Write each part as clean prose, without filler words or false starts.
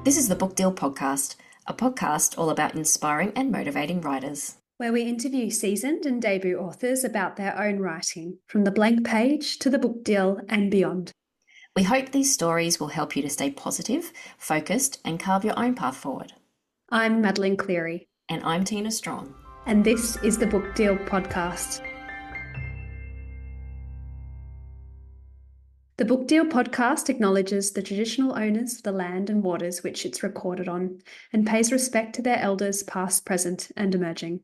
This is the Book Deal Podcast, a podcast all about inspiring and motivating writers. Where we interview seasoned and debut authors about their own writing, from the blank page to the book deal and beyond. We hope these stories will help you to stay positive, focused, and carve your own path forward. I'm Madeleine Cleary. And I'm Tina Strong. And this is the Book Deal Podcast. The Book Deal Podcast acknowledges the traditional owners of the land and waters which it's recorded on, and pays respect to their elders past, present, and emerging.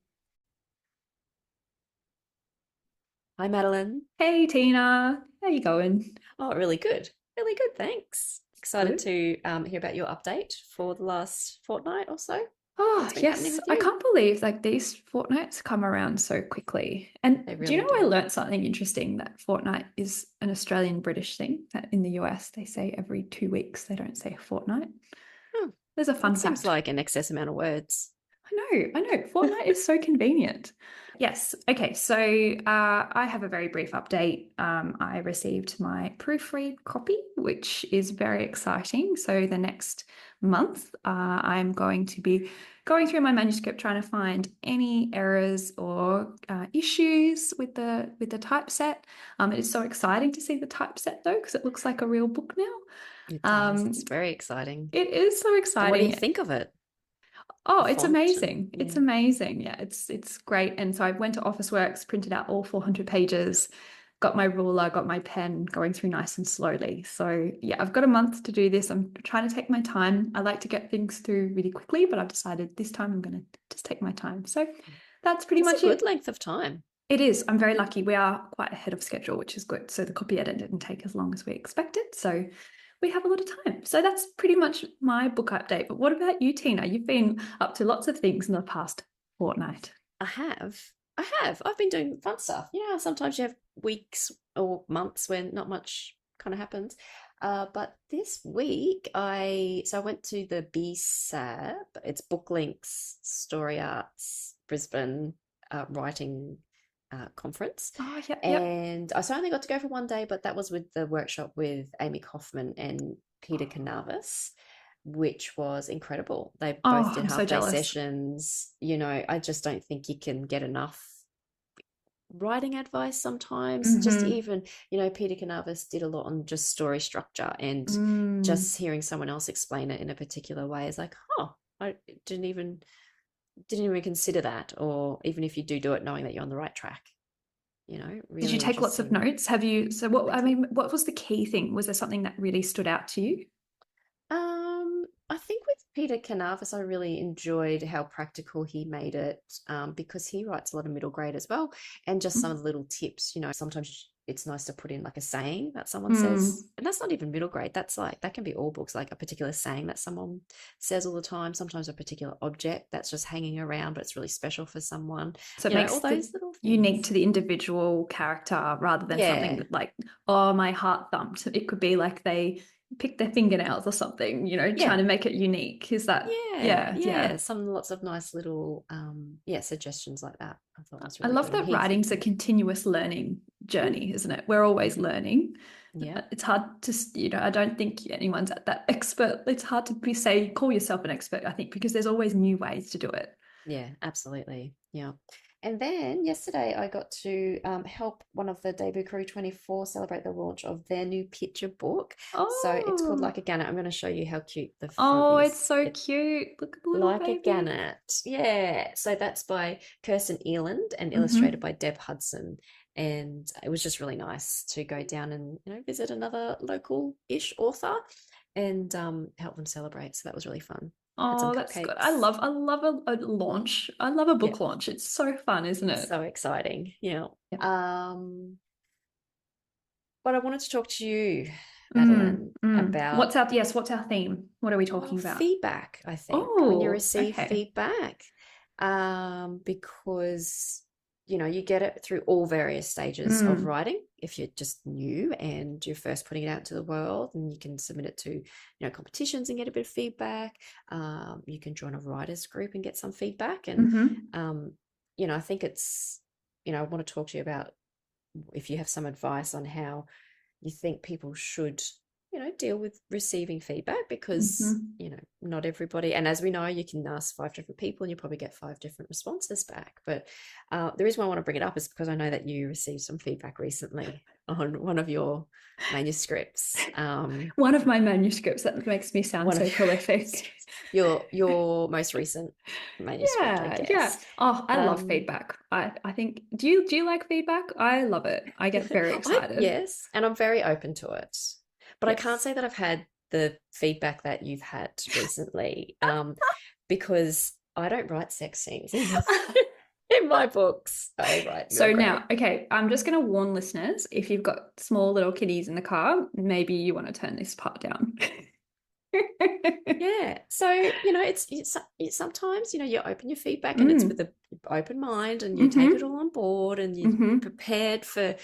Hi, Madeleine. Hey, Tina. How you going? Oh, really good. Really good, thanks. Excited to hear about your update for the last fortnight or so. Oh, yes. I can't believe these fortnights come around so quickly. And They do you know, really I do. learnt something interesting, that fortnight is an Australian British thing, that in the US they say every 2 weeks, they don't say fortnight. Hmm. There's a fun That seems fact. like an excess amount of words. I know. Fortnite is so convenient. Yes. Okay. So I have a very brief update. I received my proofread copy, which is very exciting. So the next month, I'm going to be going through my manuscript, trying to find any errors or issues with the typeset. It's so exciting to see the typeset though, because it looks like a real book now. It does. It's very exciting. It is so exciting. What do you think of it? Oh, The it's font amazing. and- It's yeah. amazing. Yeah, it's great. And so I went to Officeworks, printed out all 400 pages, got my ruler, got my pen, going through nice and slowly. So yeah, I've got a month to do this. I'm trying to take my time. I like to get things through really quickly, but I've decided this time I'm going to just take my time. So that's pretty It's much a good it. length of time. It is. I'm very lucky. We are quite ahead of schedule, which is good. So the copy edit didn't take as long as we expected. So we have a lot of time. So that's pretty much my book update. But what about you, Tina? You've been up to lots of things in the past fortnight. I have. I've been doing fun stuff. You know, how sometimes you have weeks or months when not much kind of happens. But this week I went to the BSAB. It's Booklinks Story Arts Brisbane writing conference. Oh, yep. And I only got to go for one day, but that was with the workshop with Amy Kaufman and Peter Canavas, which was incredible. They both did I'm so half-day jealous. sessions. You know, I just don't think you can get enough writing advice sometimes. Just Mhm. even, you know, Peter Canavas did a lot on just story structure, and just hearing someone else explain it in a particular way is like, oh, I didn't even consider that. Or even if you do it, knowing that you're on the right track. You know, Did you really take lots of interesting. notes? Have you? So what? I I did. mean, what was the key thing? Was there something that really stood out to you? I think with Peter Canavas, I really enjoyed how practical he made it, because he writes a lot of middle grade as well, and just some of the little tips. You know, sometimes it's nice to put in like a saying that someone says, and that's not even middle grade. That's like, that can be all books, like a particular saying that someone says all the time. Sometimes a particular object that's just hanging around, but it's really special for someone. So it You know, makes all the those little unique things. to the individual character rather than something Yeah. that like, oh, my heart thumped. It could be like they picked their fingernails or something, you know, Yeah. trying to make it unique. Is that? Yeah. Lots of nice little suggestions like that. I thought was I really love good. And that writing's a continuous learning journey, isn't it? We're always learning. Yeah. It's hard to, you know, I don't think anyone's at that expert. It's hard to call yourself an expert, I think, because there's always new ways to do it. Yeah, absolutely. Yeah. And then yesterday I got to help one of the Debut Crew 24 celebrate the launch of their new picture book. So it's called Oh, Like a Gannet. I'm going to show you how cute the font oh, is. it's so It's cute. Look at the little Like a baby. Gannet. Yeah. So that's by Kirsten Eland and illustrated by Deb Hudson. And it was just really nice to go down and, you know, visit another local-ish author and help them celebrate. So that was really fun. Had some Oh, that's good. cupcakes. I love a launch. I love a Yeah. book launch. It's so fun, isn't it? So exciting. Yeah. Yeah. But I wanted to talk to you, Madeleine, about What's our theme? What are we talking about? feedback, I think, when you Oh, receive okay. feedback. Because, you know, you get it through all various stages of writing. If you're just new and you're first putting it out to the world, and you can submit it to, you know, competitions and get a bit of feedback. You can join a writers group and get some feedback. And, you know, I think it's, you know, I want to talk to you about if you have some advice on how you think people should, deal with receiving feedback because, Mhm. not everybody, and as we know, you can ask 5 different people and you probably get 5 different responses back. But the reason why I want to bring it up is because I know that you received some feedback recently on one of your manuscripts. One of my manuscripts, that makes me sound One so of prolific. your most recent manuscript, I Yeah. guess. Oh, I love feedback. I think, do you like feedback? I love it. I get very excited. Yes, and I'm very open to it. But I can't Yes. say that I've had the feedback that you've had recently, because I don't write sex scenes in my books. I write So middle now, grade. okay, I'm just going to warn listeners, if you've got small little kiddies in the car, maybe you want to turn this part down. Yeah. So, it's sometimes, you open your feedback and it's with Mm. an open mind and you take it Mm-hmm. all on board and you're Mm-hmm. prepared for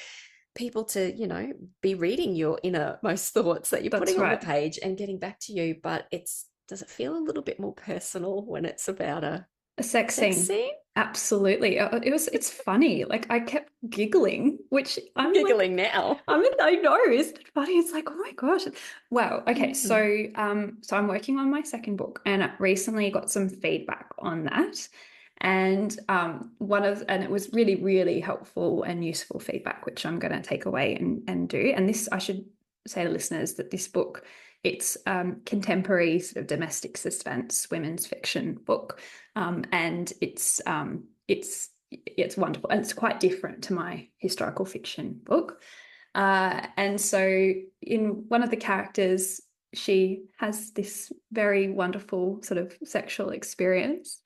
people to, be reading your innermost thoughts that you're That's putting on the right. page and getting back to you. But does it feel a little bit more personal when it's about a A sex sex scene. scene? Absolutely. It's funny. Like I kept giggling, which I'm I'm like, giggling now. I know, isn't it funny? It's like, oh my gosh. Wow. Okay. Mhm. So I'm working on my second book and I recently got some feedback on that. And and it was really, really helpful and useful feedback, which I'm going to take away and do. And this, I should say to listeners that this book, it's contemporary sort of domestic suspense women's fiction book. And it's wonderful. And it's quite different to my historical fiction book. And so in one of the characters, she has this very wonderful sort of sexual experience.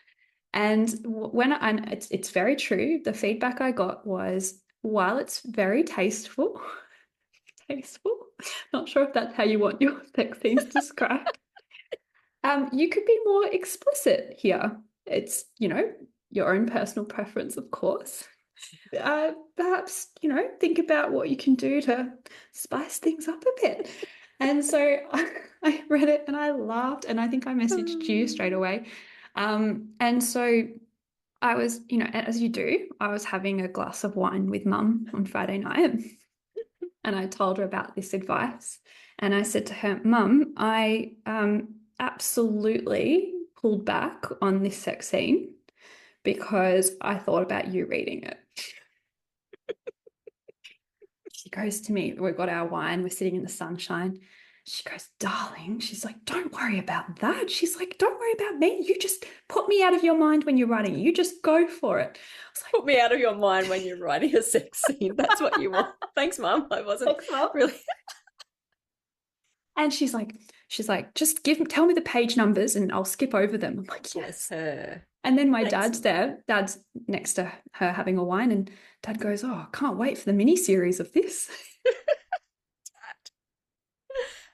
And it's very true. The feedback I got was, while it's very tasteful, tasteful, not sure if that's how you want your sex scenes described. You could be more explicit here. It's, your own personal preference, of course. Perhaps, think about what you can do to spice things up a bit. And so I read it and I laughed, and I think I messaged you straight away. And so I was, as you do, I was having a glass of wine with mum on Friday night, and I told her about this advice. And I said to her, Mum, I absolutely pulled back on this sex scene because I thought about you reading it. She goes to me, we've got our wine, we're sitting in the sunshine. She goes, darling, she's like, don't worry about that. She's like, don't worry about me. You just put me out of your mind when you're writing. You just go for it. I was like, Put me out of your mind when you're writing a sex scene. That's what you want. Thanks, Mum. I wasn't thanks, Mum. really. And she's like, just tell me the page numbers and I'll skip over them. I'm like, Bless yes. her. And then my Thanks. dad's there. Dad's next to her having a wine, and Dad goes, oh, I can't wait for the mini series of this.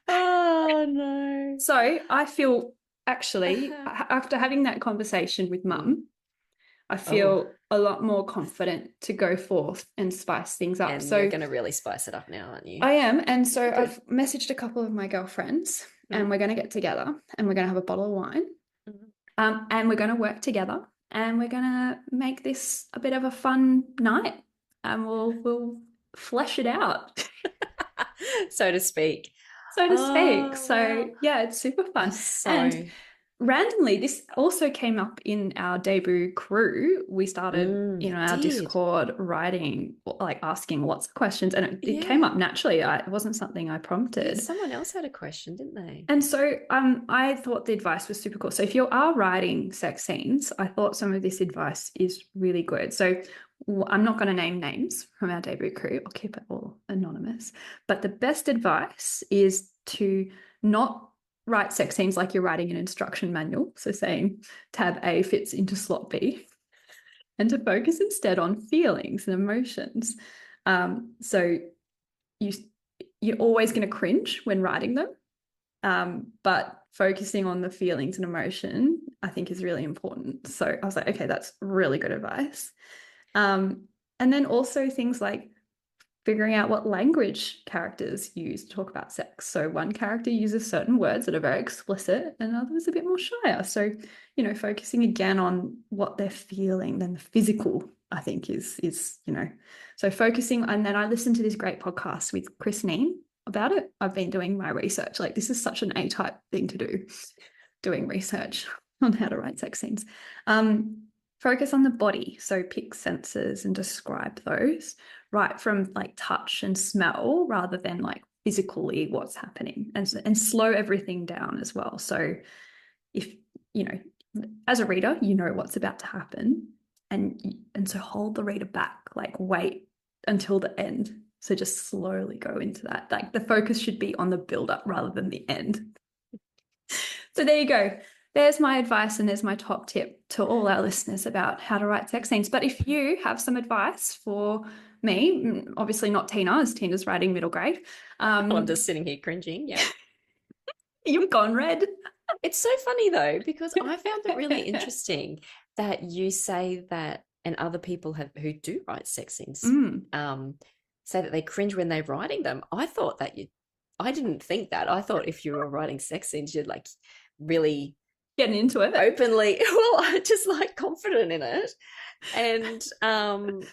Oh no. So I feel actually, after having that conversation with Mum, I Oh, feel a lot more confident to go forth and spice things up. and So you're going to really spice it up now, aren't you? I am. And so Good. I've messaged a couple of my girlfriends, and we're going to get together and we're going to have a bottle of wine. And we're going to work together and we're going to make this a bit of a fun night, and we'll flesh it out, So to speak. so to speak. Oh, So wow. yeah, it's super fun. So, And randomly, this also came up in our debut crew. We started, it our did. Discord writing, like asking lots of questions, and it came Yeah. up naturally. It wasn't something I Yeah, prompted. someone else had a question, didn't they? And so I thought the advice was super cool. So if you are writing sex scenes, I thought some of this advice is really good. So I'm not going to name names from our debut crew. I'll keep it all anonymous. But the best advice is to not write sex scenes like you're writing an instruction manual. So saying tab A fits into slot B, and to focus instead on feelings and emotions. So you're always going to cringe when writing them. But focusing on the feelings and emotion, I think, is really important. So I was like, okay, that's really good advice. And then also things like figuring out what language characters use to talk about sex. So one character uses certain words that are very explicit and others a bit more shyer. So, focusing again on what they're feeling, then the physical, I think, is so focusing. And then I listened to this great podcast with Chris Neen, about it. I've been doing my research. Like, this is such an A-type thing to do, doing research on how to write sex scenes. Focus on the body. So pick senses and describe those, right from like touch and smell rather than like physically what's happening, and slow everything down as well. So if, you know, as a reader, you know what's about to happen, and so hold the reader back, like wait until the end. So just slowly go into that. Like the focus should be on the build up rather than the end. So there you go. There's my advice, and there's my top tip to all our listeners about how to write sex scenes. But if you have some advice for me, obviously not Tina, as Tina's writing middle grade. Well, I'm just sitting here cringing. Yeah. You've gone red. It's so funny though, because I found it really interesting that you say that, and other people who do write sex scenes say that they cringe when they're writing them. I thought that I didn't think that. I thought if you were writing sex scenes, you'd like really getting into it openly. Well, just like confident in it, and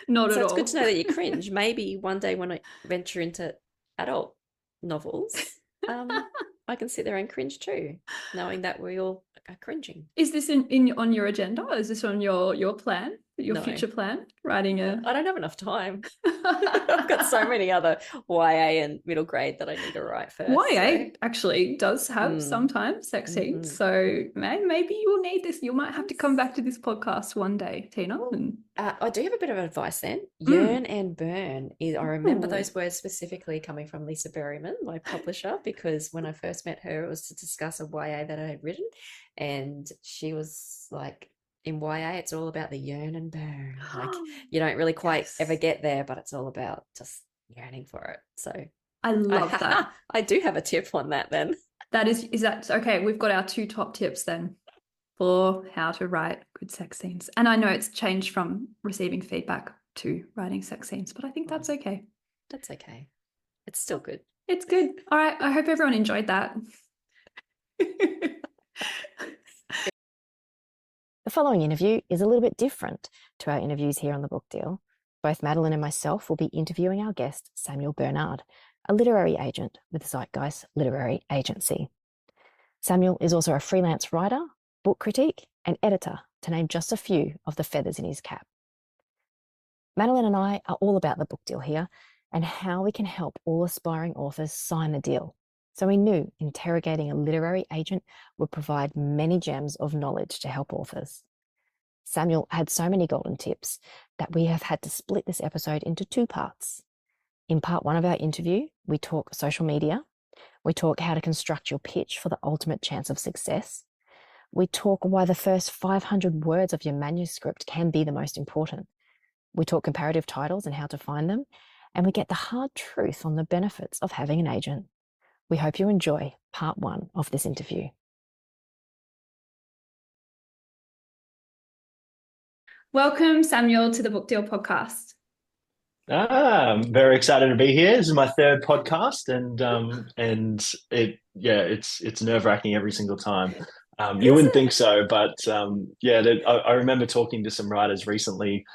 not so at it's all. good to know that you cringe. Maybe one day when I venture into adult novels, I can sit there and cringe too, knowing that we all are cringing. Is this on your agenda? Is this on your plan, your No. future plan? Writing a... I don't have enough time. I've got so many other YA and middle grade that I need to write first. YA actually does have sometimes sex scenes, so maybe you will need this. You might have to come back to this podcast one day, Tina. I do have a bit of advice then. Yearn and burn. I remember those words specifically coming from Lisa Berryman, my publisher, because when I first met her, it was to discuss a YA that I had written, and she was like, in YA, it's all about the yearn and burn. Like, you don't really quite ever get there, but it's all about just yearning for it. So I love that. I do have a tip on that then. That is that okay? We've got our 2 top tips then for how to write good sex scenes. And I know it's changed from receiving feedback to writing sex scenes, but I think that's okay. That's okay. It's still good. It's good. All right. I hope everyone enjoyed that. The following interview is a little bit different to our interviews here on The Book Deal. Both Madeleine and myself will be interviewing our guest, Samuel Bernard, a literary agent with Zeitgeist Literary Agency. Samuel is also a freelance writer, book critic, and editor, to name just a few of the feathers in his cap. Madeleine and I are all about the book deal here and how we can help all aspiring authors sign the deal. So we knew interrogating a literary agent would provide many gems of knowledge to help authors. Samuel had so many golden tips that we have had to split this episode into 2 parts. In part 1 of our interview, we talk social media. We talk how to construct your pitch for the ultimate chance of success. We talk why the first 500 words of your manuscript can be the most important. We talk comparative titles and how to find them. And we get the hard truth on the benefits of having an agent. We hope you enjoy part 1 of this interview. Welcome, Samuel, to the Book Deal podcast. I'm very excited to be here. This is my 3rd podcast, and it's nerve-wracking every single time. You wouldn't think so, but I remember talking to some writers recently.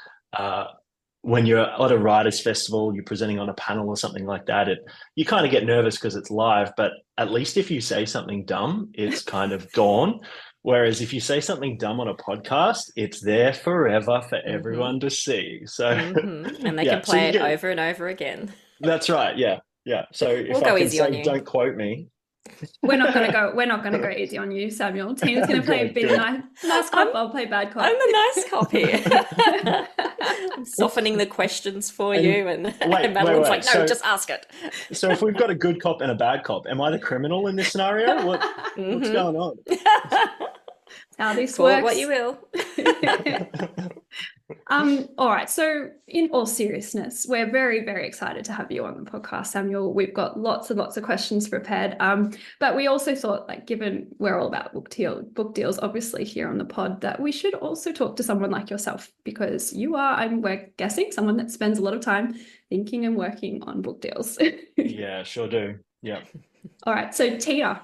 When you're at a writers' festival, you're presenting on a panel or something like that, you kind of get nervous because it's live, but at least if you say something dumb, it's kind of gone. Whereas if you say something dumb on a podcast, it's there forever for everyone to see. So, and they can play it over and over again. That's right. Yeah. Yeah. So if we'll go I can easy say, on you. Don't quote me. We're not going to go easy on you, Samuel. Tina's going to play a bit nice cop. I'll play bad cop. I'm the nice cop here. I'm softening the questions for you, and Madeleine's like, no, just ask it. So if we've got a good cop and a bad cop, am I the criminal in this scenario? What's going on? How this Call works. it what you will. All right. So in all seriousness, we're very, very excited to have you on the podcast, Samuel. We've got lots and lots of questions prepared. But we also thought, like, given we're all about book deals, obviously here on the pod, that we should also talk to someone like yourself, because you are, we're guessing, someone that spends a lot of time thinking and working on book deals. Yeah, sure do. Yeah. All right. So Tina.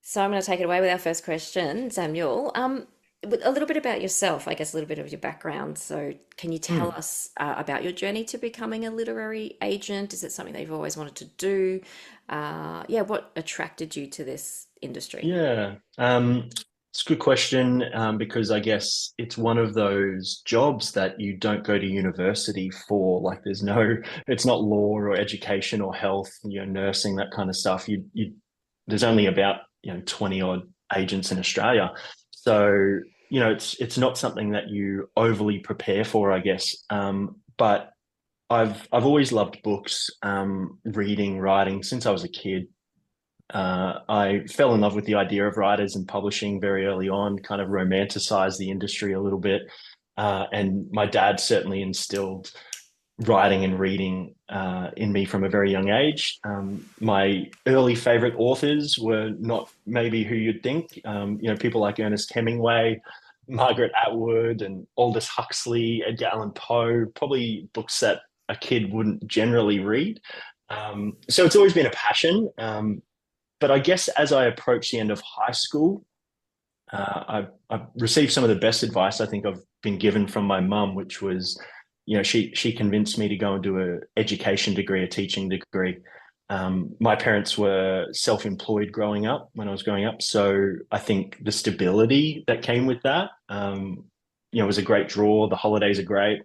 So I'm going to take it away with our first question, Samuel. a little bit about yourself, I guess, a little bit of your background. So, can you tell Mm. us about your journey to becoming a literary agent? Is it something that you've always wanted to do? Yeah, what attracted you to this industry? Yeah, it's a good question, because I guess it's one of those jobs that you don't go to university for. Like, it's not law or education or health, nursing, that kind of stuff. There's only about 20 odd agents in Australia, so it's not something that you overly prepare for, I guess. But I've always loved books, reading, writing since I was a kid. I fell in love with the idea of writers and publishing very early on, kind of romanticized the industry a little bit. And my dad certainly instilled writing and reading in me from a very young age. My early favorite authors were not maybe who you'd think. People like Ernest Hemingway, Margaret Atwood, and Aldous Huxley, Edgar Allan Poe, probably books that a kid wouldn't generally read. So it's always been a passion. But I guess as I approach the end of high school, I've received some of the best advice I think I've been given from my mum, which was, she convinced me to go and do an education degree, a teaching degree. My parents were self-employed growing up when I was growing up, so I think the stability that came with that, was a great draw. The holidays are great,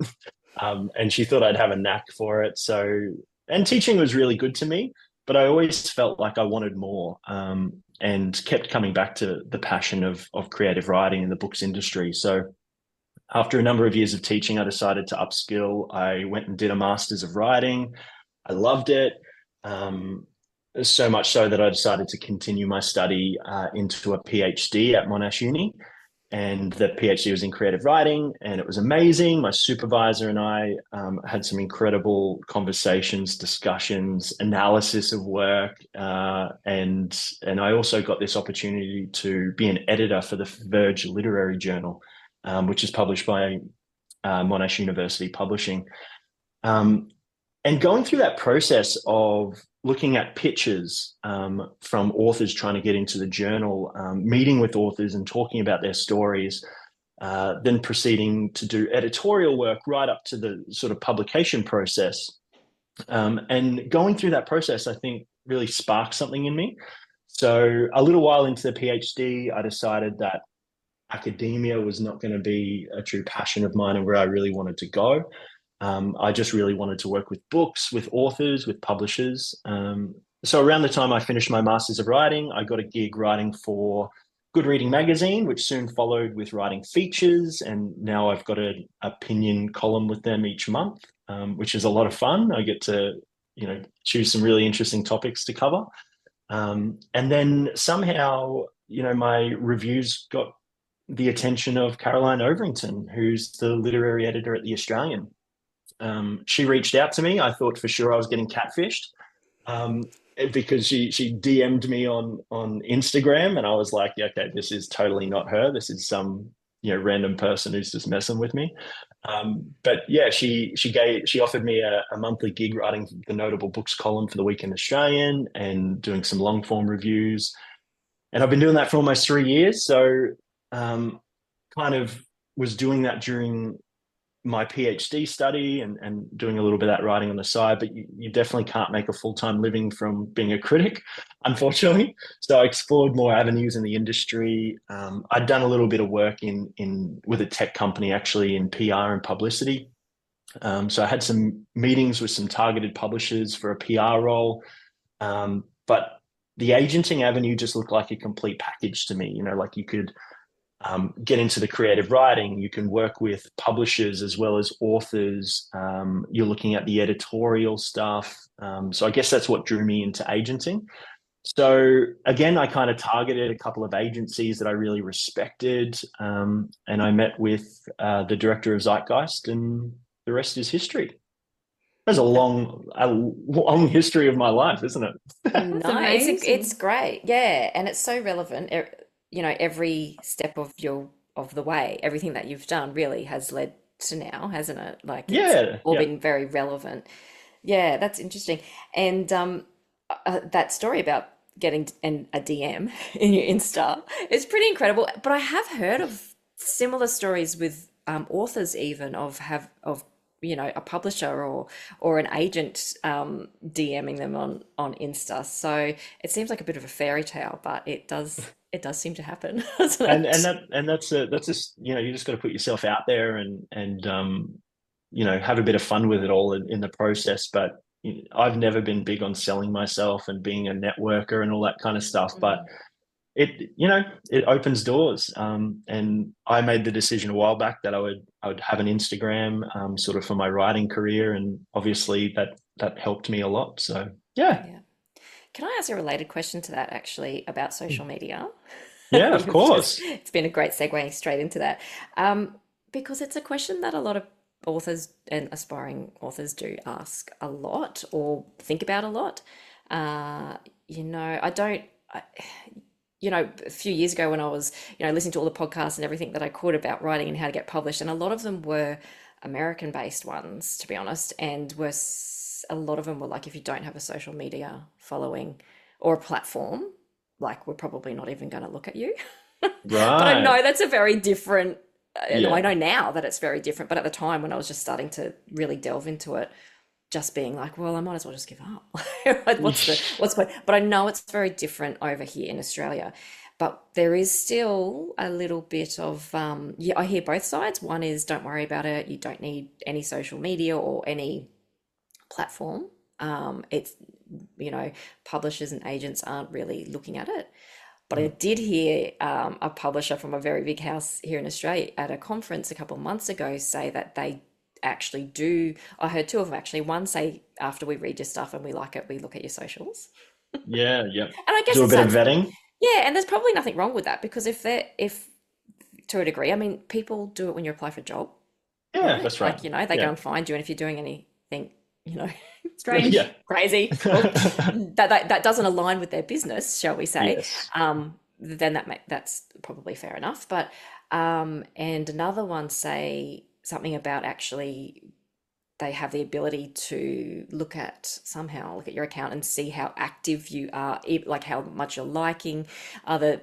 and she thought I'd have a knack for it. So, and teaching was really good to me, but I always felt like I wanted more, and kept coming back to the passion of creative writing in the books industry. So, after a number of years of teaching, I decided to upskill. I went and did a master's of writing. I loved it. Um, so much so that I decided to continue my study into a PhD at Monash Uni, and the PhD was in creative writing, and it was amazing. My supervisor and I had some incredible conversations, discussions, analysis of work, and I also got this opportunity to be an editor for the Verge Literary Journal, which is published by Monash University Publishing. Um, and going through that process of looking at pitches from authors trying to get into the journal, meeting with authors and talking about their stories, then proceeding to do editorial work right up to the sort of publication process. And going through that process, I think, really sparked something in me. So a little while into the PhD, I decided that academia was not going to be a true passion of mine and where I really wanted to go. I just really wanted to work with books, with authors, with publishers. So around the time I finished my Masters of Writing, I got a gig writing for Good Reading magazine, which soon followed with writing features. And now I've got an opinion column with them each month, which is a lot of fun. I get to, choose some really interesting topics to cover. And then somehow, my reviews got the attention of Caroline Overington, who's the literary editor at The Australian. She reached out to me. I thought for sure I was getting catfished, um, because she DM'd me on Instagram, and I was like, yeah, okay, this is totally not her. This is some random person who's just messing with me. But yeah, she offered me a monthly gig writing the notable books column for the Weekend Australian and doing some long form reviews. And I've been doing that for almost 3 years. So, kind of was doing that during my PhD study and doing a little bit of that writing on the side, but you definitely can't make a full-time living from being a critic, unfortunately. So I explored more avenues in the industry. I'd done a little bit of work in with a tech company, actually, in PR and publicity. So I had some meetings with some targeted publishers for a PR role. But the agenting avenue just looked like a complete package to me. Like you could get into the creative writing. You can work with publishers as well as authors. You're looking at the editorial stuff. So I guess that's what drew me into agenting. So again, I kind of targeted a couple of agencies that I really respected, and I met with the director of Zeitgeist, and the rest is history. There's a long history of my life, isn't it? That's No, it's amazing. great. Yeah, and it's so relevant. Every step of the way, everything that you've done really has led to now, hasn't it? Like it's Yeah, all yeah. been very relevant. Yeah, that's interesting. And that story about getting a DM in your Insta is pretty incredible. But I have heard of similar stories with authors even of a publisher or an agent DMing them on Insta. So it seems like a bit of a fairy tale, but it does seem to happen, doesn't it? That's just, you just got to put yourself out there and have a bit of fun with it all in the process. But I've never been big on selling myself and being a networker and all that kind of stuff. But Mm. it opens doors. And I made the decision a while back that I would have an Instagram sort of for my writing career, and obviously that helped me a lot. So yeah. Yeah. Can I ask a related question to that actually about social media? Yeah, of course. It's been a great segue straight into that. Because it's a question that a lot of authors and aspiring authors do ask a lot or think about a lot. I don't, a few years ago when I was, listening to all the podcasts and everything that I could about writing and how to get published, and a lot of them were American based ones, to be honest, and a lot of them were like, if you don't have a social media following or a platform, like we're probably not even going to look at you. But I Right. know that's a very different, I Yeah. know now that it's very different, but at the time when I was just starting to really delve into it, just being like, well, I might as well just give up. Like, what's the point? But I know it's very different over here in Australia. But there is still a little bit of, yeah, I hear both sides. One is don't worry about it. You don't need any social media or any platform. It's, you know, publishers and agents aren't really looking at it. But I Mm. did hear a publisher from a very big house here in Australia at a conference a couple of months ago say that they actually do. I heard two of them actually. One say, after we read your stuff and we like it, we look at your socials. Yeah, yeah. And I guess Do a it's bit of that's vetting. yeah, and there's probably nothing wrong with that because if to a degree, I mean, people do it when you apply for a job, Yeah, right? that's right. Like, they go Yeah. and find you, and if you're doing anything, you know, Strange. Yeah. crazy, or that doesn't align with their business, shall we say, Yes. then that's probably fair enough. But and another one say something about actually they have the ability to look at your account and see how active you are, like how much you're liking other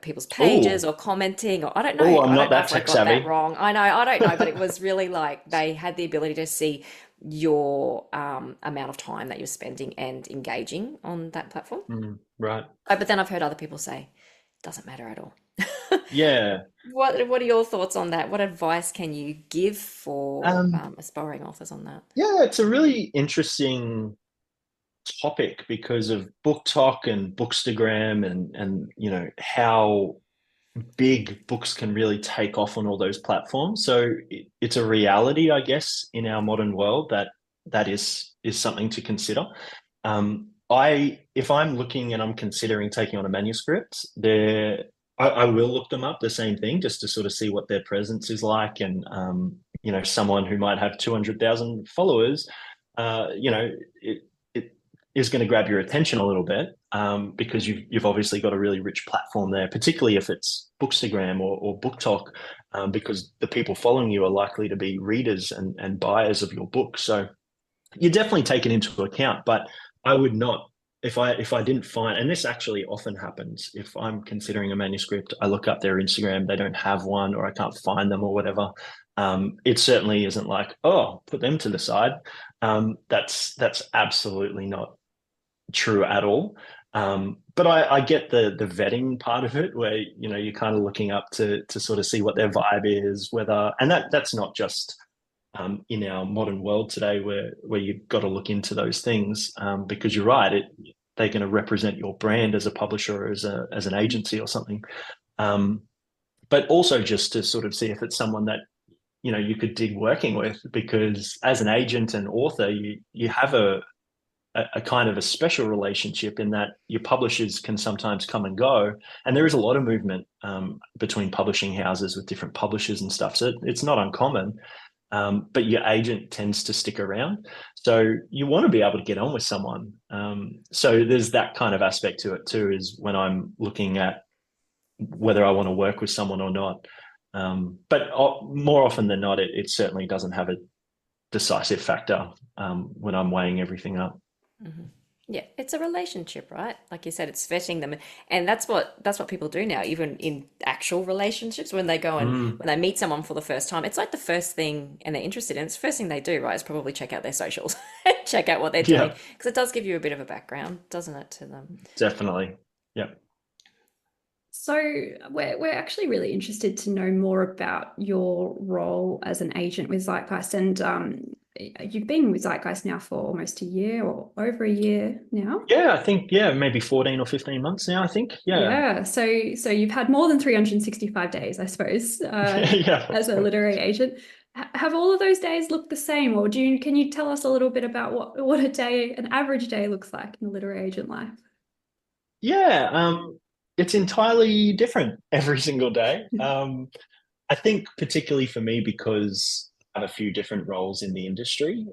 people's pages Oh, or commenting, or I don't know. oh, I'm I not don't know that if I tech got that savvy. wrong. I don't know, but it was really like they had the ability to see your amount of time that you're spending and engaging on that platform. Mm, right. But then I've heard other people say it doesn't matter at all. Yeah. What are your thoughts on that? What advice can you give for Um, aspiring authors on that? yeah, it's a really interesting topic because of book talk and bookstagram and how big books can really take off on all those platforms. So it's a reality, I guess, in our modern world that is something to consider. If I'm looking and I'm considering taking on a manuscript, I will look them up, the same thing, just to sort of see what their presence is like. And someone who might have 200,000 followers, it it is going to grab your attention a little bit, because you've obviously got a really rich platform there, particularly if it's Bookstagram or Book Talk, because the people following you are likely to be readers and buyers of your book. So you definitely take it into account, but I would not, if I didn't find, and this actually often happens, if I'm considering a manuscript, I look up their Instagram, they don't have one, or I can't find them or whatever. It certainly isn't like, oh, put them to the side. That's absolutely not true at all. But I get the vetting part of it, where you're kind of looking up to sort of see what their vibe is, whether, and that's not just in our modern world today, where you've got to look into those things, because you're right, they're going to represent your brand as a publisher or as an agency or something. Um, but also just to sort of see if it's someone that you could dig working with, because as an agent and author, you have a kind of a special relationship in that your publishers can sometimes come and go, and there is a lot of movement between publishing houses with different publishers and stuff. So it's not uncommon, but your agent tends to stick around. So you want to be able to get on with someone. So there's that kind of aspect to it too, is when I'm looking at whether I want to work with someone or not. But more often than not, it certainly doesn't have a decisive factor when I'm weighing everything up. Hmm. Yeah, it's a relationship, right? Like you said, it's vetting them, and that's what people do now, even in actual relationships. When they go and Mm, when they meet someone for the first time, it's like the first thing, and they're interested in. It's the first thing they do, right? Is probably check out their socials, check out what they're doing, yeah, because it does give you a bit of a background, doesn't it, to them? definitely. Yeah. So we're actually really interested to know more about your role as an agent with Zeitgeist, and you've been with Zeitgeist now for almost a year or over a year now. Yeah, I think, yeah, maybe 14 or 15 months now, I think. Yeah. Yeah, so you've had more than 365 days, I suppose, Yeah. as a literary agent. Have all of those days looked the same, or can you tell us a little bit about what an average day looks like in a literary agent life? Yeah. It's entirely different every single day. I think particularly for me because I have a few different roles in the industry.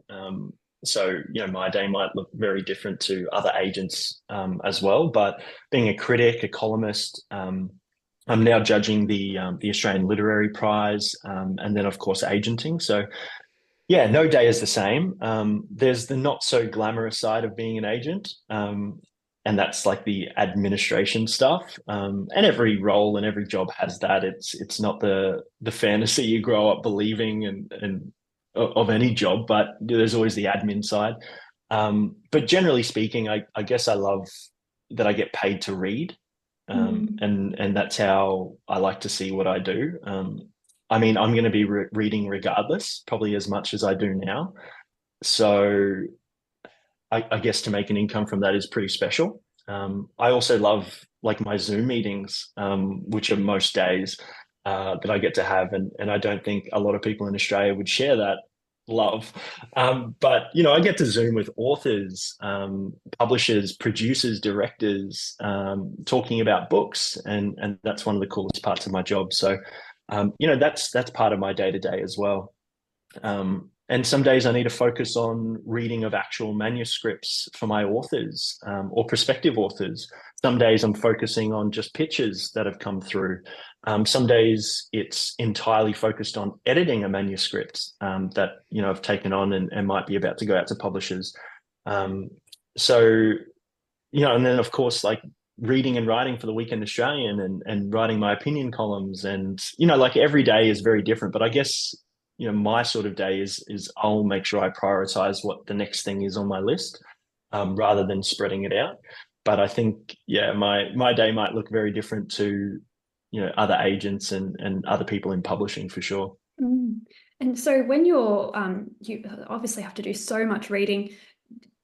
So, my day might look very different to other agents as well. But being a critic, a columnist, I'm now judging the Australian Literary Prize, and then of course agenting. So yeah, no day is the same. There's the not so glamorous side of being an agent, and that's like the administration stuff. And every role and every job has that. It's not the fantasy you grow up believing and of any job, but there's always the admin side. But generally speaking, I guess I love that I get paid to read, and that's how I like to see what I do. I mean, I'm going to be reading regardless, probably as much as I do now. So I guess to make an income from that is pretty special. I also love like my Zoom meetings, which are most days that I get to have, and I don't think a lot of people in Australia would share that love. But I get to Zoom with authors, publishers, producers, directors, talking about books, and that's one of the coolest parts of my job. So, that's part of my day to day as well. And some days I need to focus on reading of actual manuscripts for my authors, or prospective authors. Some days I'm focusing on just pitches that have come through. Some days it's entirely focused on editing a manuscript that I've taken on and might be about to go out to publishers. Um, so and then of course like reading and writing for the Weekend Australian and writing my opinion columns, and like every day is very different. But I guess my sort of day is I'll make sure I prioritize what the next thing is on my list, rather than spreading it out. But I think, yeah, my day might look very different to other agents and other people in publishing for sure. Mm. And so when you obviously have to do so much reading,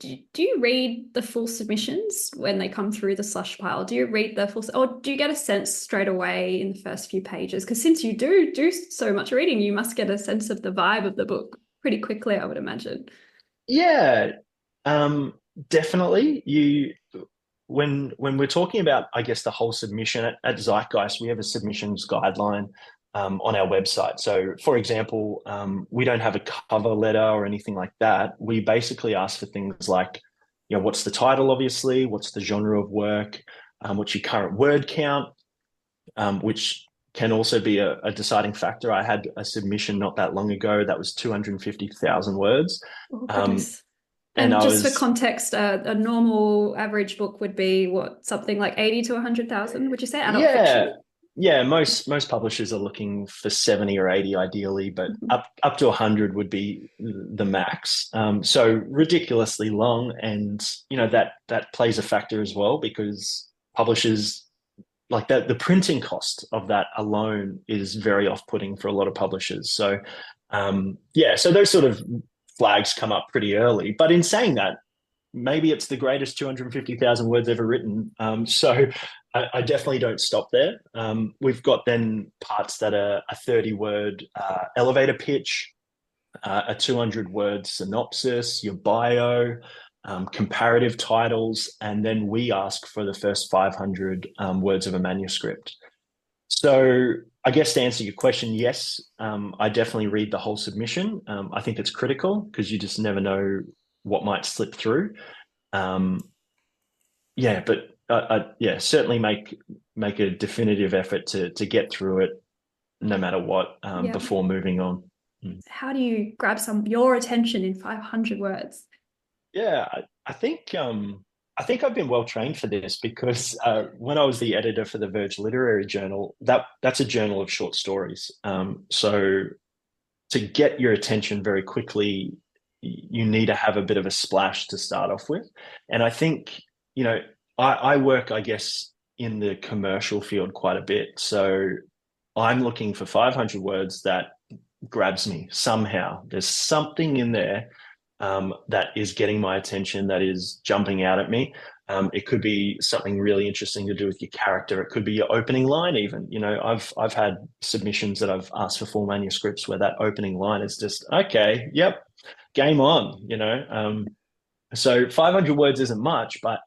do you read the full submissions when they come through the slush pile? Do you read the full, or do you get a sense straight away in the first few pages? Because since you do so much reading, you must get a sense of the vibe of the book pretty quickly, I would imagine. Yeah, definitely. When we're talking about, I guess, the whole submission at Zeitgeist, we have a submissions guideline on our website. So, for example, we don't have a cover letter or anything like that. We basically ask for things like, what's the title, obviously, what's the genre of work, what's your current word count, which can also be a deciding factor. I had a submission not that long ago that was 250,000 words. Oh, Um, goodness. and And I just for was context, a normal average book would be what, something like 80 to 100,000, would you say, adult Yeah, fiction? yeah. Most publishers are looking for 70 or 80 ideally, but Mhm. up to 100 would be the max. So ridiculously long, and that plays a factor as well because publishers like that. The printing cost of that alone is very off-putting for a lot of publishers. So yeah, so those sort of flags come up pretty early. But in saying that, maybe it's the greatest 250,000 words ever written. So I definitely don't stop there. We've got then parts that are a 30-word elevator pitch, a 200-word synopsis, your bio, comparative titles, and then we ask for the first 500 words of a manuscript. So I guess to answer your question, yes, I definitely read the whole submission. I think it's critical because you just never know what might slip through. Um, yeah, but yeah, certainly make a definitive effort to get through it, no matter what, Yeah. before moving on. How do you grab your attention in 500 words? Yeah, I think I think I've been well trained for this because when I was the editor for the Verge Literary Journal, that's a journal of short stories. So to get your attention very quickly, you need to have a bit of a splash to start off with. And I think, I work, I guess, in the commercial field quite a bit. So I'm looking for 500 words that grabs me somehow. There's something in there that is getting my attention, that is jumping out at me. It could be something really interesting to do with your character. It could be your opening line, even. I've had submissions that I've asked for full manuscripts where that opening line is just okay. Yep, game on. So 500 words isn't much, but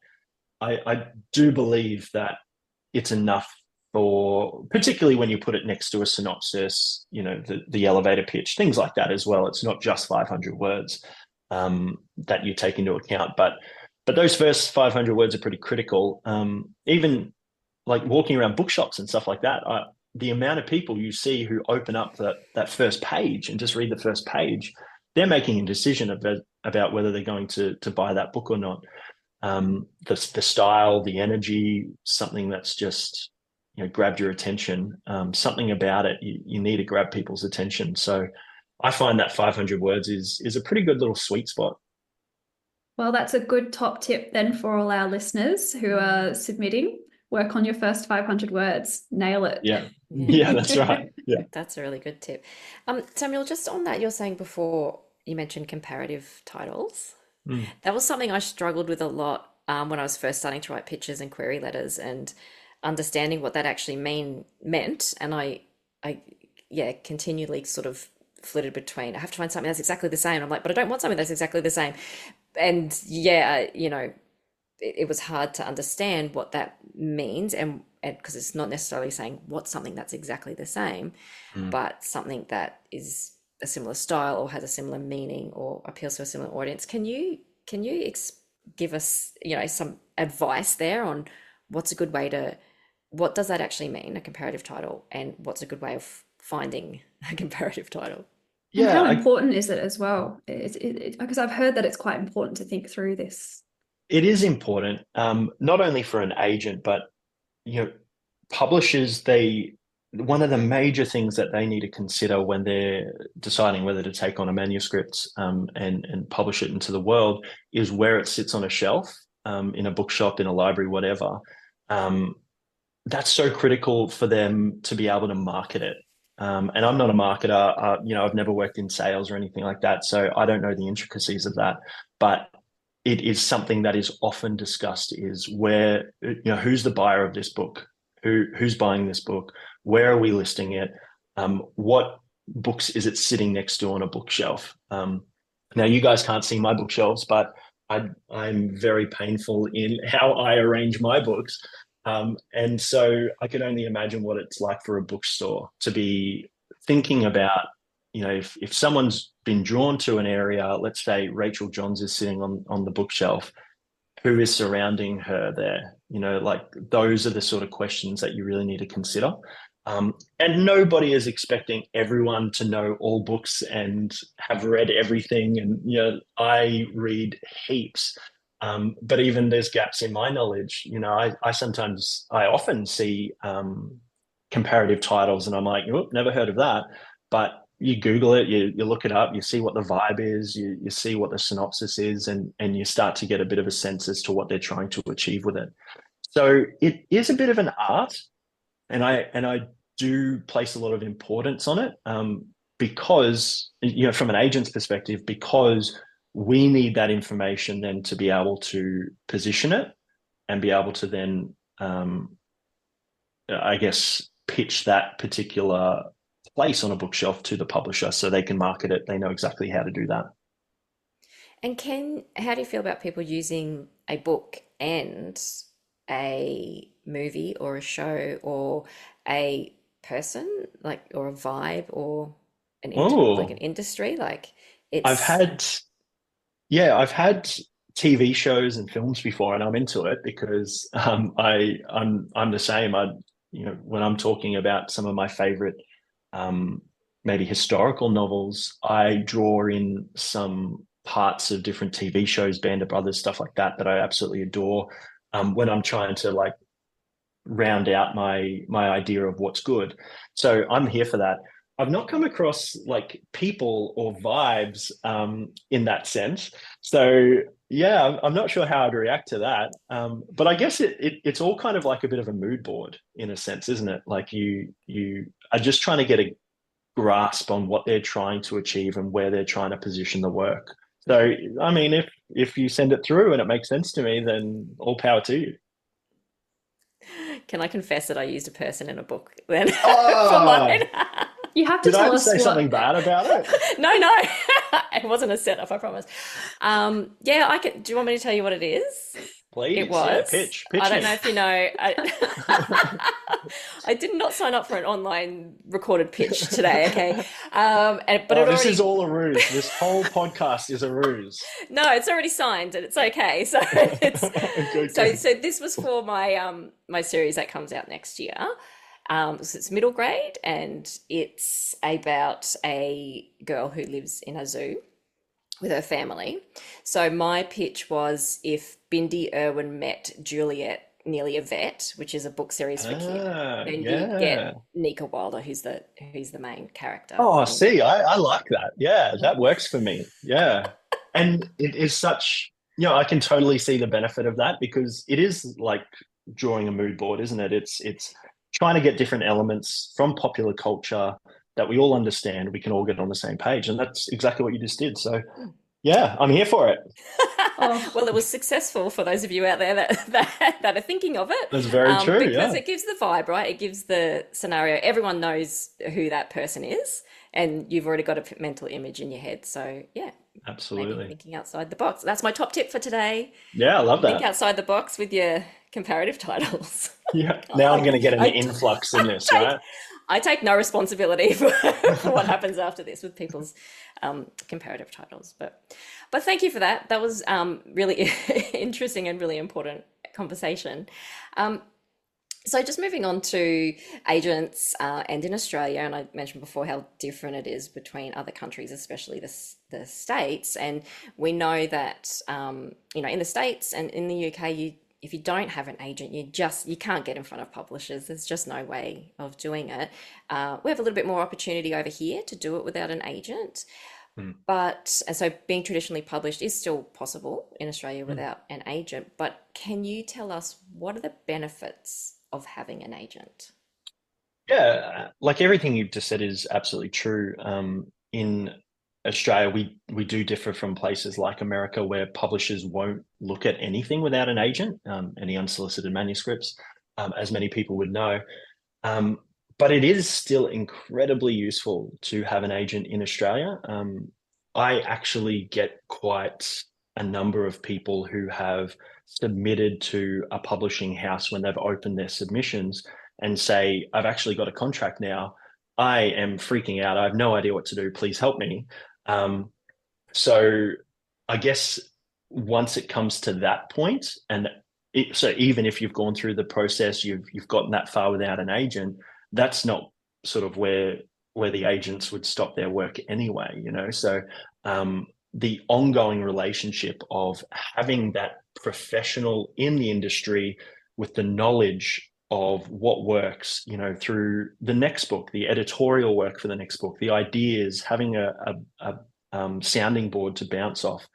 I do believe that it's enough for, particularly when you put it next to a synopsis, the elevator pitch, things like that as well. It's not just 500 words that you take into account, but those first 500 words are pretty critical. Even like walking around bookshops and stuff like that, the amount of people you see who open up that first page and just read the first page, they're making a decision about whether they're going to buy that book or not. The style, the energy, something that's just grabbed your attention. Something about it, you need to grab people's attention. So I find that 500 words is a pretty good little sweet spot. Well, that's a good top tip then for all our listeners who are submitting. Work on your first 500 words. Nail it. Yeah. Yeah, that's right. Yeah. That's a really good tip. Samuel, just on that, you're saying before you mentioned comparative titles. That was something I struggled with a lot when I was first starting to write pitches and query letters, and understanding what that actually meant. And I continually sort of flitted between, I have to find something that's exactly the same. I'm like, but I don't want something that's exactly the same. And it was hard to understand what that means, and because it's not necessarily saying what's something that's exactly the same, but something that is a similar style or has a similar meaning or appeals to a similar audience. Can you give us some advice there on what does that actually mean, a comparative title, and what's a good way of finding a comparative title? And how important is it as well? Because I've heard that it's quite important to think through this. It is important, not only for an agent, but publishers. One of the major things that they need to consider when they're deciding whether to take on a manuscript and publish it into the world is where it sits on a shelf, in a bookshop, in a library, whatever. That's so critical for them to be able to market it. And I'm not a marketer. I've never worked in sales or anything like that, so I don't know the intricacies of that. But it is something that is often discussed: is where, who's the buyer of this book, who's buying this book, where are we listing it, what books is it sitting next to on a bookshelf. Now, you guys can't see my bookshelves, but I'm very painful in how I arrange my books. And so I can only imagine what it's like for a bookstore to be thinking about, if someone's been drawn to an area, let's say Rachel Johns is sitting on the bookshelf, who is surrounding her there? Those are the sort of questions that you really need to consider. And nobody is expecting everyone to know all books and have read everything. And, I read heaps. But even there's gaps in my knowledge. I often see comparative titles and I'm like, oh, never heard of that. But you Google it, you look it up, you see what the vibe is, you see what the synopsis is, and you start to get a bit of a sense as to what they're trying to achieve with it. So it is a bit of an art, and I do place a lot of importance on it, because, from an agent's perspective, because we need that information then to be able to position it and be able to then, I guess, pitch that particular place on a bookshelf to the publisher so they can market it. They know exactly how to do that. And how do you feel about people using a book and a movie or a show or a person, or a vibe, or an industry? I've had TV shows and films before, and I'm into it because I'm the same. When I'm talking about some of my favorite maybe historical novels, I draw in some parts of different TV shows, Band of Brothers, stuff like that, that I absolutely adore. When I'm trying to like round out my idea of what's good. So I'm here for that. I've not come across like people or vibes in that sense. So yeah, I'm not sure how I'd react to that. But I guess it's all kind of like a bit of a mood board in a sense, isn't it? Like you are just trying to get a grasp on what they're trying to achieve and where they're trying to position the work. So I mean, if you send it through and it makes sense to me, then all power to you. Can I confess that I used a person in a book then for Oh, mine? You have to did I tell us say what. something bad about it? No, no, it wasn't a setup, I promise. Yeah, I can. Do you want me to tell you what it is? It Please, yeah, was. pitch I don't me. know if you know. I did not sign up for an online recorded pitch today. Okay, but Oh, it this is already. all a ruse. This whole podcast is a ruse. No, it's already signed and it's okay. So it's Good, good. so this was for my my series that comes out next year. So it's middle grade and it's about a girl who lives in a zoo with her family. So my pitch was if Bindi Irwin met Juliet Nearly a Vet, which is a book series for kids, then you Yeah. get Nika Wilder, who's the main character. Oh, And see, I like that. Yeah, that works for me. Yeah. And it is such, I can totally see the benefit of that because it is like drawing a mood board, isn't it? It's trying to get different elements from popular culture that we all understand, we can all get on the same page. And that's exactly what you just did. So yeah, I'm here for it. Oh, well, it was successful for those of you out there that are thinking of it, That's very true. because Yeah, it gives the vibe, right? It gives the scenario. Everyone knows who that person is, and you've already got a mental image in your head. So yeah, maybe absolutely. thinking outside the box. That's my top tip for today. Yeah, I love Think that. outside the box with your comparative titles. Yeah. Now I'm going to get an I, influx in this, take right? I take no responsibility for what happens after this with people's comparative titles. But thank you for that. That was really interesting and really important conversation. Um, so just moving on to agents and in Australia, and I mentioned before how different it is between other countries, especially the States. And we know that in the States and in the UK, if you don't have an agent, you can't get in front of publishers. There's just no way of doing it. We have a little bit more opportunity over here to do it without an agent. Mm. But and so being traditionally published is still possible in Australia Mm. without an agent. But can you tell us what are the benefits of having an agent? Yeah, like everything you've just said is absolutely true. In Australia, we do differ from places like America, where publishers won't look at anything without an agent, any unsolicited manuscripts, as many people would know. Um, but it is still incredibly useful to have an agent in Australia. I actually get quite a number of people who have submitted to a publishing house when they've opened their submissions and say, I've actually got a contract now. I am freaking out. I have no idea what to do. Please help me. Um, so I guess once it comes to that point, and so even if you've gone through the process, you've gotten that far without an agent, that's not sort of where the agents would stop their work anyway, So the ongoing relationship of having that professional in the industry with the knowledge of what works, through the next book, the editorial work for the next book, the ideas, having a sounding board to bounce off.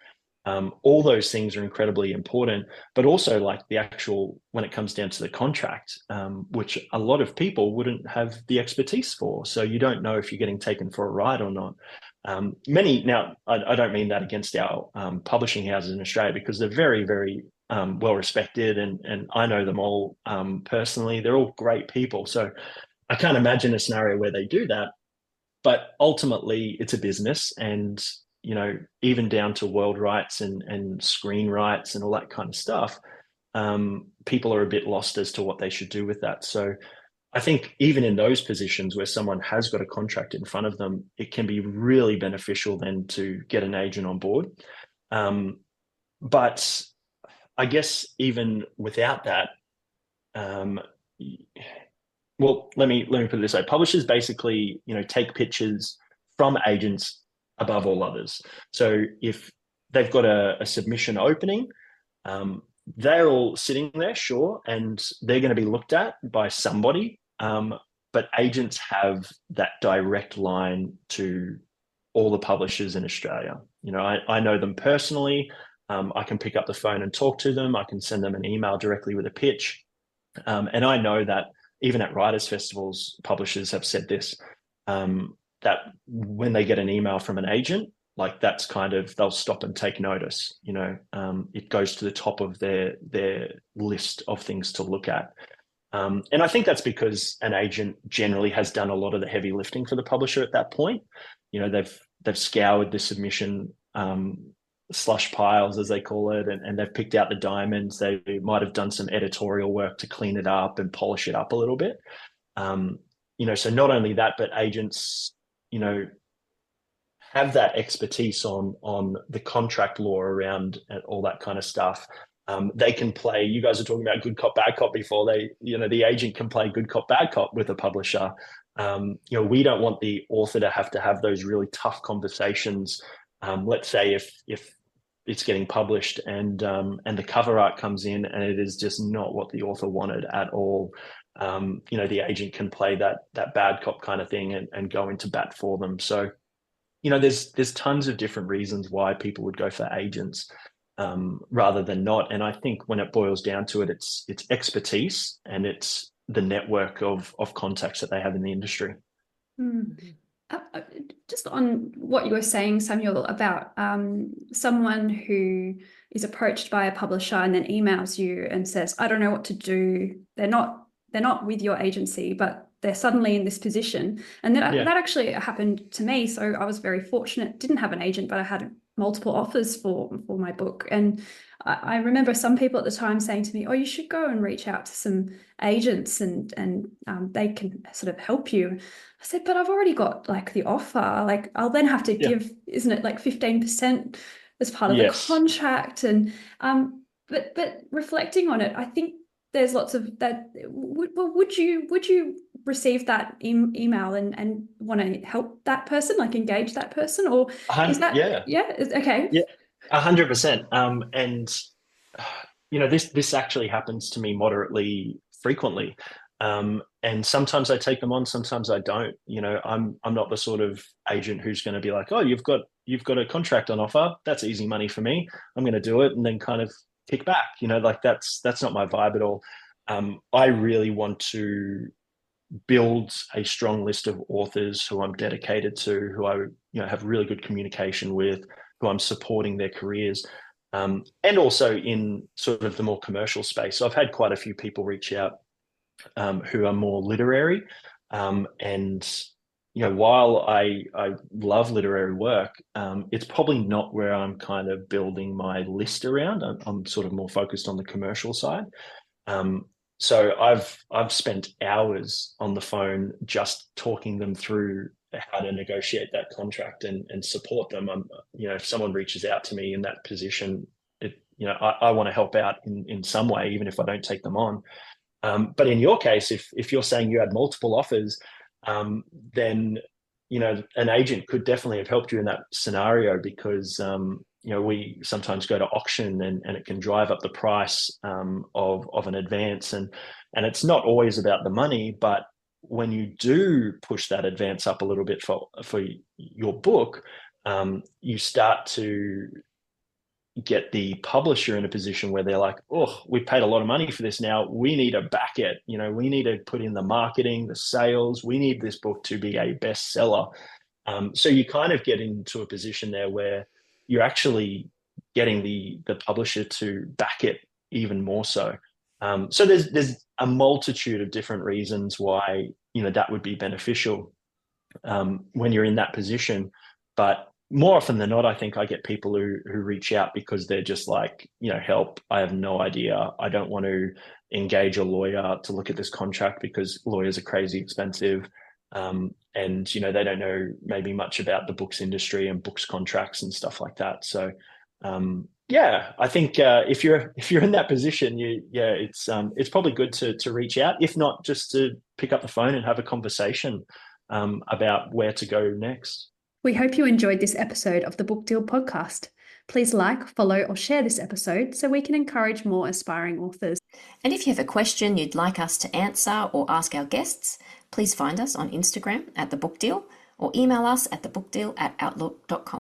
All those things are incredibly important, but also like the actual, when it comes down to the contract, which a lot of people wouldn't have the expertise for. So you don't know if you're getting taken for a ride or not. Now, I don't mean that against our publishing houses in Australia, because they're very, very well respected, and I know them all personally. They're all great people. So I can't imagine a scenario where they do that. But ultimately, it's a business, and even down to world rights and screen rights and all that kind of stuff, people are a bit lost as to what they should do with that. So I think even in those positions where someone has got a contract in front of them, it can be really beneficial then to get an agent on board. But I guess even without that, um, well, let me put it this way: publishers basically, take pitches from agents above all others. So if they've got a submission opening. They're all sitting there, sure, and they're going to be looked at by somebody. But agents have that direct line to all the publishers in Australia. I know them personally. I can pick up the phone and talk to them. I can send them an email directly with a pitch. And I know that even at writers' festivals, publishers have said this, that when they get an email from an agent, like that's kind of, they'll stop and take notice. It goes to the top of their list of things to look at. And I think that's because an agent generally has done a lot of the heavy lifting for the publisher at that point. They've scoured the submission slush piles, as they call it, and they've picked out the diamonds. They might have done some editorial work to clean it up and polish it up a little bit. So not only that, but agents, have that expertise on the contract law around all that kind of stuff. They can play, you guys are talking about good cop, bad cop before, the agent can play good cop, bad cop with a publisher. We don't want the author to have those really tough conversations. Let's say if it's getting published and the cover art comes in and it is just not what the author wanted at all. The agent can play that bad cop kind of thing and go into bat for them. So, there's tons of different reasons why people would go for agents rather than not. And I think when it boils down to it, it's expertise and it's the network of contacts that they have in the industry. Just on what you were saying, Samuel, about someone who is approached by a publisher and then emails you and says, I don't know what to do. They're not with your agency, but they're suddenly in this position. And that actually happened to me. So I was very fortunate, didn't have an agent, but I had multiple offers for my book. And I remember some people at the time saying to me, oh, you should go and reach out to some agents and they can sort of help you. I said, but I've already got like the offer. Like I'll then have to give, isn't it like 15% as part of the contract? And but reflecting on it, I think there's lots of that. Would you receive that email and want to help that person, like engage that person, or is that okay? Yeah, 100%. And this actually happens to me moderately frequently. And sometimes I take them on, sometimes I don't. I'm not the sort of agent who's going to be like, oh, you've got a contract on offer. That's easy money for me. I'm going to do it and then kind of kick back. Like that's not my vibe at all. I really want to build a strong list of authors who I'm dedicated to, who I have really good communication with, who I'm supporting their careers, and also in sort of the more commercial space. So I've had quite a few people reach out who are more literary, and while I love literary work, it's probably not where I'm kind of building my list around. I'm sort of more focused on the commercial side. So I've spent hours on the phone just talking them through how to negotiate that contract and support them. If someone reaches out to me in that position, I want to help out in some way, even if I don't take them on. But in your case, if you're saying you had multiple offers, then an agent could definitely have helped you in that scenario, because we sometimes go to auction and it can drive up the price of an advance, and it's not always about the money, but when you do push that advance up a little bit for your book, you start to get the publisher in a position where they're like, oh, we paid a lot of money for this. Now we need to back it. We need to put in the marketing, the sales. We need this book to be a bestseller. So you kind of get into a position there where you're actually getting the publisher to back it even more so. So there's a multitude of different reasons why that would be beneficial when you're in that position. But more often than not, I think I get people who reach out because they're just like, help, I have no idea. I don't want to engage a lawyer to look at this contract because lawyers are crazy expensive. And, they don't know maybe much about the books industry and books contracts and stuff like that. So, I think if you're in that position, it's probably good to reach out, if not just to pick up the phone and have a conversation about where to go next. We hope you enjoyed this episode of the Book Deal podcast. Please like, follow, or share this episode so we can encourage more aspiring authors. And if you have a question you'd like us to answer or ask our guests, please find us on Instagram at The Book Deal or email us at thebookdeal@outlook.com.